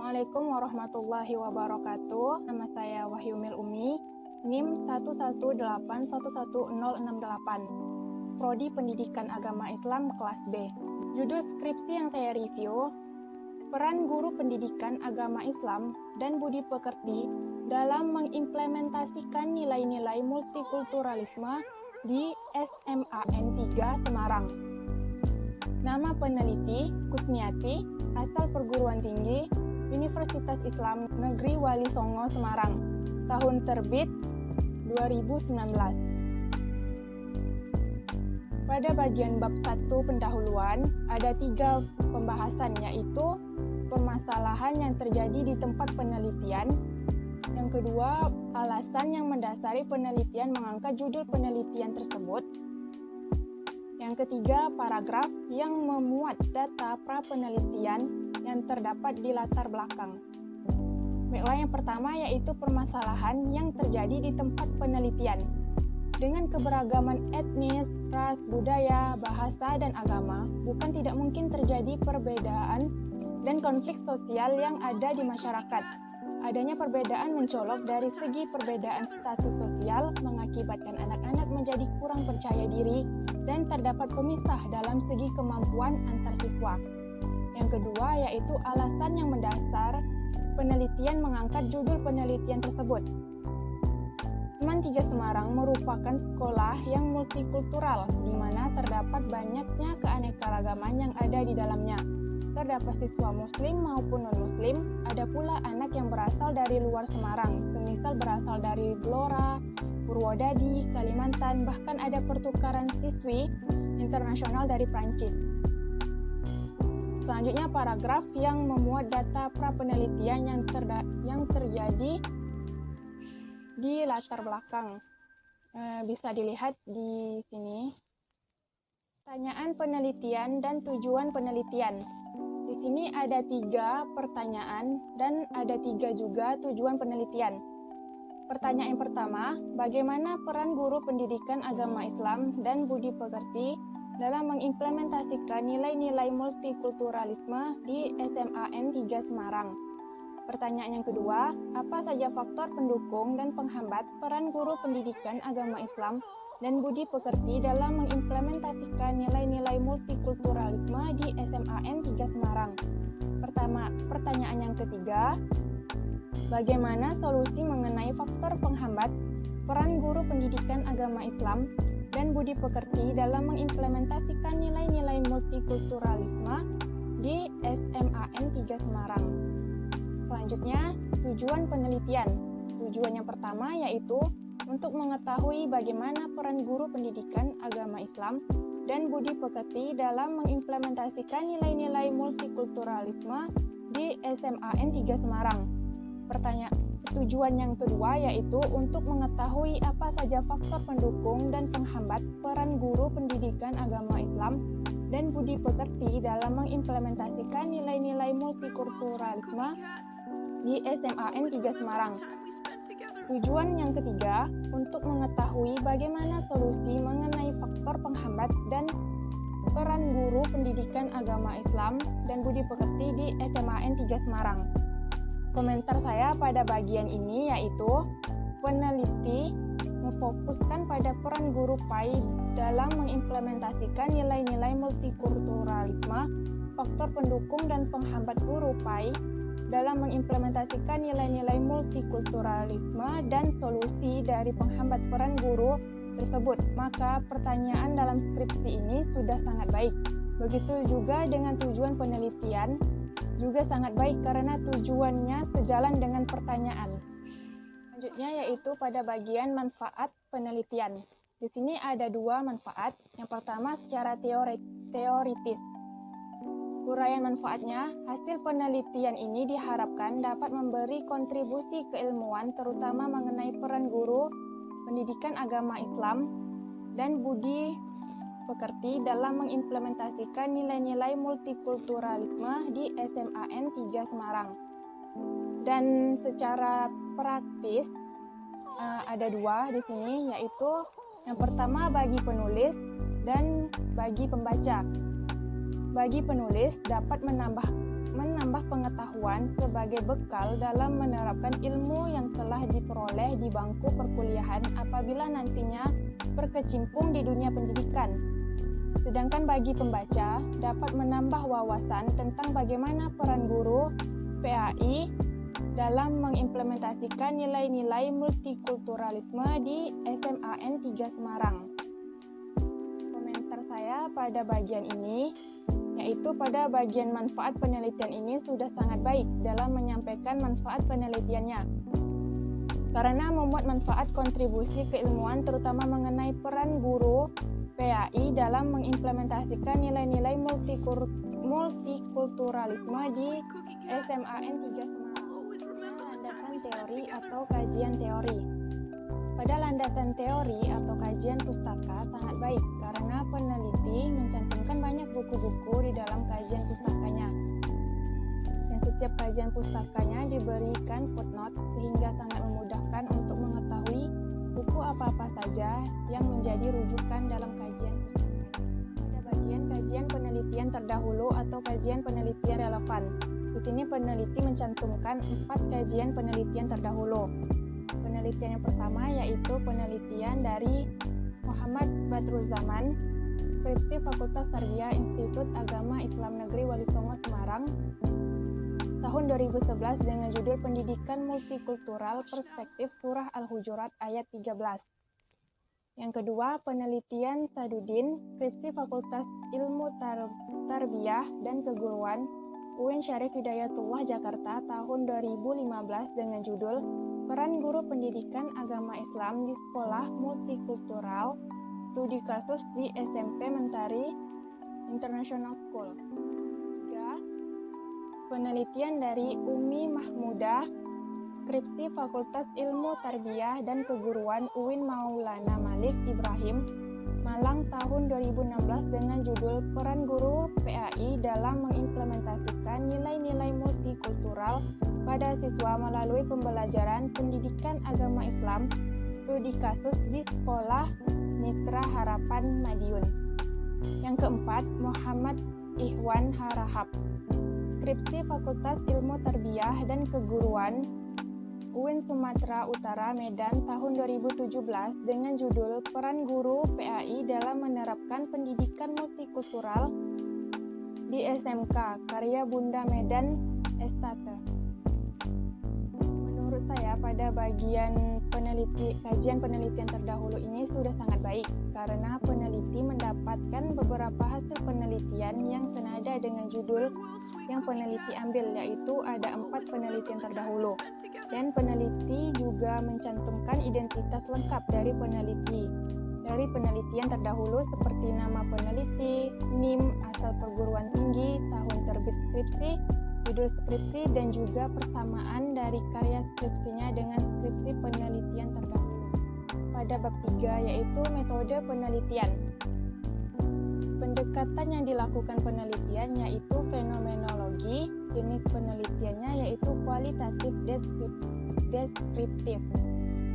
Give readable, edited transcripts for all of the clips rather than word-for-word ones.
Assalamualaikum warahmatullahi wabarakatuh. Nama saya Wahyumil Umi, NIM 118111068, Prodi Pendidikan Agama Islam kelas B. Judul skripsi yang saya review, Peran Guru Pendidikan Agama Islam dan Budi Pekerti dalam mengimplementasikan nilai-nilai multikulturalisme di SMAN 3 Semarang. Nama peneliti Kusmiati, asal perguruan tinggi Universitas Islam Negeri Wali Songo Semarang, tahun terbit 2019. Pada bagian bab 1 pendahuluan ada 3 pembahasan, yaitu permasalahan yang terjadi di tempat penelitian. Yang kedua, alasan yang mendasari penelitian mengangkat judul penelitian tersebut. Yang ketiga, paragraf yang memuat data pra-penelitian yang terdapat di latar belakang. Baiklah, yang pertama yaitu permasalahan yang terjadi di tempat penelitian. Dengan keberagaman etnis, ras, budaya, bahasa, dan agama, bukan tidak mungkin terjadi perbedaan dan konflik sosial yang ada di masyarakat. Adanya perbedaan mencolok dari segi perbedaan status sosial mengakibatkan anak-anak menjadi kurang percaya diri dan terdapat pemisah dalam segi kemampuan antar siswa. Yang kedua yaitu alasan yang mendasar penelitian mengangkat judul penelitian tersebut. SMAN 3 Semarang merupakan sekolah yang multikultural, di mana terdapat banyaknya keanekaragaman yang ada di dalamnya. Terdapat siswa muslim maupun non-muslim, ada pula anak yang berasal dari luar Semarang, semisal berasal dari Blora, Purwodadi, Kalimantan, bahkan ada pertukaran siswi internasional dari Prancis. Selanjutnya paragraf yang memuat data pra-penelitian yang terjadi di latar belakang. Bisa dilihat di sini. Pertanyaan penelitian dan tujuan penelitian. Di sini ada 3 pertanyaan dan ada 3 juga tujuan penelitian. Pertanyaan yang pertama, bagaimana peran guru pendidikan agama Islam dan budi pekerti dalam mengimplementasikan nilai-nilai multikulturalisme di SMAN 3 Semarang? Pertanyaan yang kedua, apa saja faktor pendukung dan penghambat peran guru pendidikan agama Islam dan budi pekerti dalam mengimplementasikan nilai-nilai multikulturalisme di SMAN 3 Semarang? Pertanyaan yang ketiga, bagaimana solusi mengenai faktor penghambat peran guru pendidikan agama Islam dan budi pekerti dalam mengimplementasikan nilai-nilai multikulturalisme di SMAN 3 Semarang? Selanjutnya, tujuan penelitian. Tujuan yang pertama yaitu untuk mengetahui bagaimana peran guru pendidikan agama Islam dan budi pekerti dalam mengimplementasikan nilai-nilai multikulturalisme di SMAN 3 Semarang. Tujuan yang kedua yaitu untuk mengetahui apa saja faktor pendukung dan penghambat peran guru pendidikan agama Islam dan budi pekerti dalam mengimplementasikan nilai-nilai multikulturalisme di SMAN 3 Semarang. Tujuan yang ketiga, untuk mengetahui bagaimana solusi mengenai faktor penghambat dan peran guru pendidikan agama Islam dan budi pekerti di SMAN 3 Semarang. Komentar saya pada bagian ini yaitu, peneliti memfokuskan pada peran guru PAI dalam mengimplementasikan nilai-nilai multikulturalisme, faktor pendukung dan penghambat guru PAI dalam mengimplementasikan nilai-nilai multikulturalisme dan solusi dari penghambat peran guru tersebut. Maka pertanyaan dalam skripsi ini sudah sangat baik. Begitu juga dengan tujuan penelitian juga sangat baik karena tujuannya sejalan dengan pertanyaan. Selanjutnya yaitu pada bagian manfaat penelitian. Di sini ada 2 manfaat. Yang pertama secara teoritis. Uraian manfaatnya, hasil penelitian ini diharapkan dapat memberi kontribusi keilmuan terutama mengenai peran guru pendidikan agama Islam dan budi pekerti dalam mengimplementasikan nilai-nilai multikulturalisme di SMAN 3 Semarang. Dan secara praktis ada 2 di sini, yaitu yang pertama bagi penulis dan bagi pembaca. Bagi penulis dapat menambah menambah pengetahuan sebagai bekal dalam menerapkan ilmu yang telah diperoleh di bangku perkuliahan apabila nantinya berkecimpung di dunia pendidikan. Sedangkan bagi pembaca, dapat menambah wawasan tentang bagaimana peran guru PAI dalam mengimplementasikan nilai-nilai multikulturalisme di SMAN 3 Semarang. Komentar saya pada bagian ini, yaitu pada bagian manfaat penelitian ini sudah sangat baik dalam menyampaikan manfaat penelitiannya. Karena memuat manfaat kontribusi keilmuan terutama mengenai peran guru PAI dalam mengimplementasikan nilai-nilai multikulturalisme di SMAN 3 Semarang. Landasan teori atau kajian teori. Pada landasan teori atau kajian pustaka sangat baik karena peneliti mencantumkan banyak buku-buku di dalam kajian pustakanya. Dan setiap kajian pustakanya diberikan footnote sehingga sangat memudahkan untuk mengetahui buku apa-apa saja yang menjadi rujukan dalam kajian pustaka. Pada bagian kajian penelitian terdahulu atau kajian penelitian relevan. Di sini peneliti mencantumkan 4 kajian penelitian terdahulu. Penelitian yang pertama yaitu penelitian dari Muhammad Badruzzaman, skripsi Fakultas Tarbiyah Institut Agama Islam Negeri Wali Songo Semarang, tahun 2011 dengan judul Pendidikan Multikultural Perspektif Surah Al-Hujurat ayat 13. Yang kedua, penelitian Sadudin, skripsi Fakultas Ilmu Tarbiyah dan Keguruan UIN Syarif Hidayatullah Jakarta tahun 2015 dengan judul Peran Guru Pendidikan Agama Islam di Sekolah Multikultural, Studi Kasus di SMP Mentari International School. 3. Penelitian dari Umi Mahmudah, skripsi Fakultas Ilmu Tarbiyah dan Keguruan UIN Maulana Malik Ibrahim, Malang tahun 2016 dengan judul Peran Guru PAI dalam mengimplementasikan nilai-nilai multikultural pada siswa melalui pembelajaran pendidikan agama Islam, studi kasus di Sekolah Mitra Harapan Madiun. Yang keempat, Muhammad Ihwan Harahap, skripsi Fakultas Ilmu Tarbiyah dan Keguruan UIN Sumatera Utara Medan tahun 2017 dengan judul Peran Guru PAI dalam menerapkan pendidikan multikultural di SMK, karya Bunda Medan Estate. Menurut saya pada bagian kajian penelitian terdahulu ini sudah sangat baik karena peneliti mendapatkan beberapa hasil penelitian yang senada dengan judul yang peneliti ambil, yaitu ada 4 penelitian terdahulu. Dan peneliti juga mencantumkan identitas lengkap dari peneliti. Dari penelitian terdahulu seperti nama peneliti, NIM, asal perguruan tinggi, tahun terbit skripsi, judul skripsi, dan juga persamaan dari karya skripsinya dengan skripsi penelitian terdahulu. Pada bab 3 yaitu metode penelitian. Pendekatan yang dilakukan penelitian yaitu fenomenologi, jenis penelitiannya yaitu kualitatif deskriptif.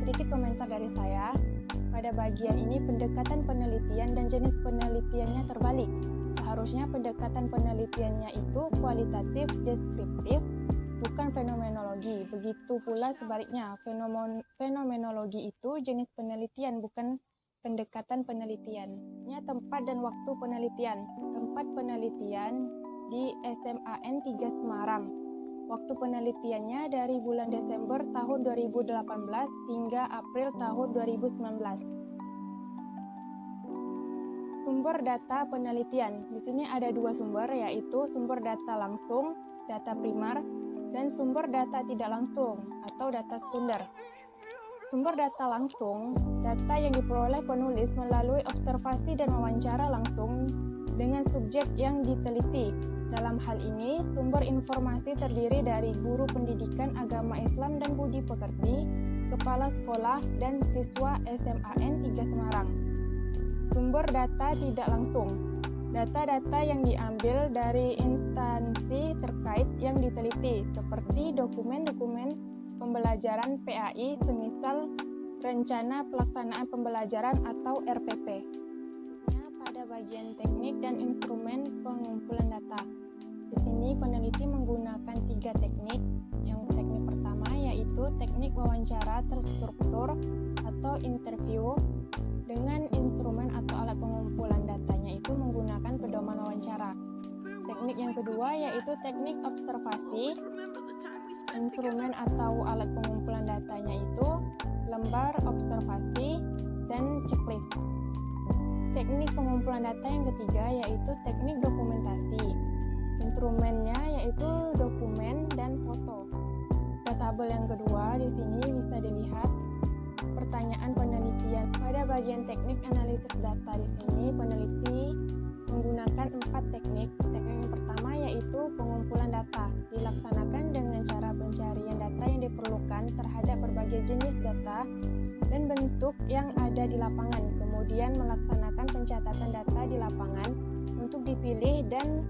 Sedikit komentar dari saya, pada bagian ini pendekatan penelitian dan jenis penelitiannya terbalik. Seharusnya pendekatan penelitiannya itu kualitatif deskriptif, bukan fenomenologi. Begitu pula sebaliknya, fenomenologi itu jenis penelitian, bukan pendekatan penelitian. Tempat dan waktu penelitian. Tempat penelitian di SMAN 3 Semarang. Waktu penelitiannya dari bulan Desember tahun 2018 hingga April tahun 2019. Sumber data penelitian. Di sini ada 2 sumber, yaitu sumber data langsung, data primer, dan sumber data tidak langsung atau data sekunder. Sumber data langsung, data yang diperoleh penulis melalui observasi dan wawancara langsung dengan subjek yang diteliti. Dalam hal ini, sumber informasi terdiri dari guru pendidikan agama Islam dan budi pekerti, kepala sekolah, dan siswa SMAN 3 Semarang. Sumber data tidak langsung, data-data yang diambil dari instansi terkait yang diteliti, seperti dokumen-dokumen pembelajaran PAI, semisal Rencana Pelaksanaan Pembelajaran atau RPP. Pada bagian teknik dan instrumen pengumpulan data. Di sini peneliti menggunakan teknik wawancara terstruktur atau interview dengan instrumen atau alat pengumpulan datanya itu menggunakan pedoman wawancara. Teknik yang kedua yaitu teknik observasi. Instrumen atau alat pengumpulan datanya itu lembar observasi dan checklist. Teknik pengumpulan data yang ketiga yaitu teknik dokumentasi. Instrumennya yaitu dokumen dan foto. Pada tabel yang kedua di sini bisa dilihat pertanyaan penelitian. Pada bagian teknik analisis data di sini peneliti menggunakan 4 teknik. Teknik yang pertama yaitu pengumpulan data. Dilaksanakan dengan cara pencarian data yang diperlukan terhadap berbagai jenis data dan bentuk yang ada di lapangan. Kemudian melaksanakan pencatatan data di lapangan untuk dipilih dan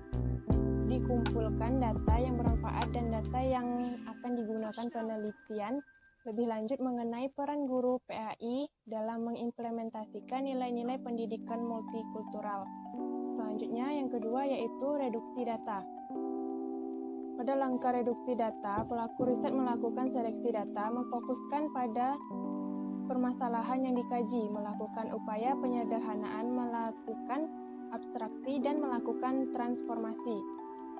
dikumpulkan data yang bermanfaat dan data yang akan digunakan penelitian. Lebih lanjut mengenai peran guru PAI dalam mengimplementasikan nilai-nilai pendidikan multikultural. Selanjutnya yang kedua yaitu reduksi data. Pada langkah reduksi data, pelaku riset melakukan seleksi data, memfokuskan pada permasalahan yang dikaji, melakukan upaya penyederhanaan, melakukan abstraksi, dan melakukan transformasi.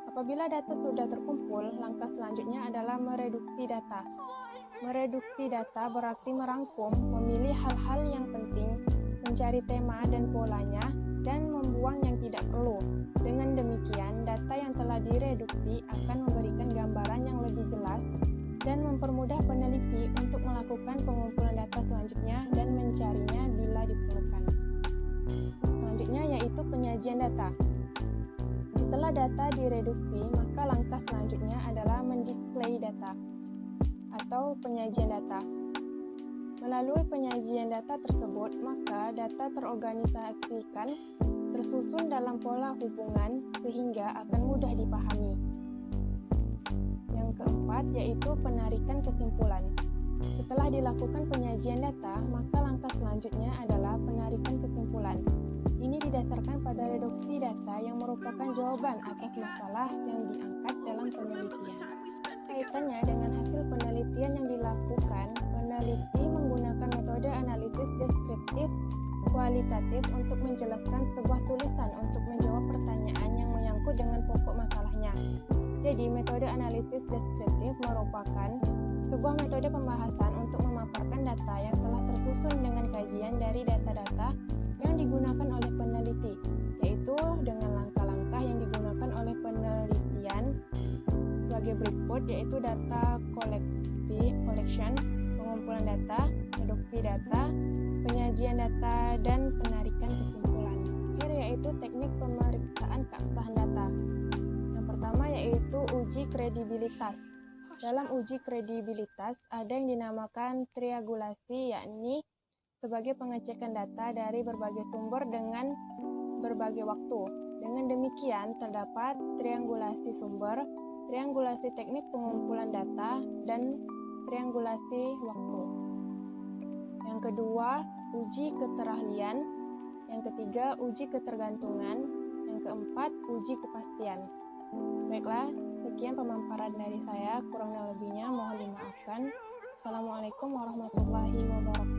Apabila data sudah terkumpul, langkah selanjutnya adalah mereduksi data. Mereduksi data berarti merangkum, memilih hal-hal yang penting, mencari tema dan polanya, dan membuang yang tidak perlu. Dengan demikian, data yang telah direduksi akan memberikan gambaran yang lebih jelas dan mempermudah peneliti untuk melakukan pengumpulan data selanjutnya dan mencarinya bila diperlukan. Selanjutnya yaitu penyajian data. Setelah data direduksi, maka langkah selanjutnya adalah mendisplay data atau penyajian data. Melalui penyajian data tersebut, maka data terorganisasikan, tersusun dalam pola hubungan sehingga akan mudah dipahami. Yang keempat yaitu penarikan kesimpulan. Setelah dilakukan penyajian data, maka langkah selanjutnya adalah penarikan kesimpulan. Ini didasarkan pada reduksi data yang merupakan jawaban atas masalah yang diangkat dalam penelitian. Kaitannya dengan hasil penelitian yang dilakukan, peneliti menggunakan metode analisis deskriptif kualitatif untuk menjelaskan sebuah tulisan untuk menjawab pertanyaan yang menyangkut dengan pokok masalahnya. Jadi, metode analisis deskriptif merupakan sebuah metode pembahasan untuk memaparkan data yang telah tersusun dengan kajian dari data-data yang digunakan oleh peneliti, yaitu dengan langkah-langkah yang digunakan oleh penelitian sebagai berikut, yaitu data collection, pengumpulan data, reduksi data, penyajian data, dan penarikan kesimpulan. Akhir yaitu teknik pemeriksaan keabsahan data. Yang pertama yaitu uji kredibilitas. Dalam uji kredibilitas ada yang dinamakan triangulasi, yakni sebagai pengecekan data dari berbagai sumber dengan berbagai waktu. Dengan demikian terdapat triangulasi sumber, triangulasi teknik pengumpulan data, dan triangulasi waktu. Yang kedua, uji keterahlian. Yang ketiga, uji ketergantungan. Yang keempat, uji kepastian. Baiklah, sekian pemaparan dari saya. Kurang dan lebihnya mohon dimaafkan. Assalamualaikum warahmatullahi wabarakatuh.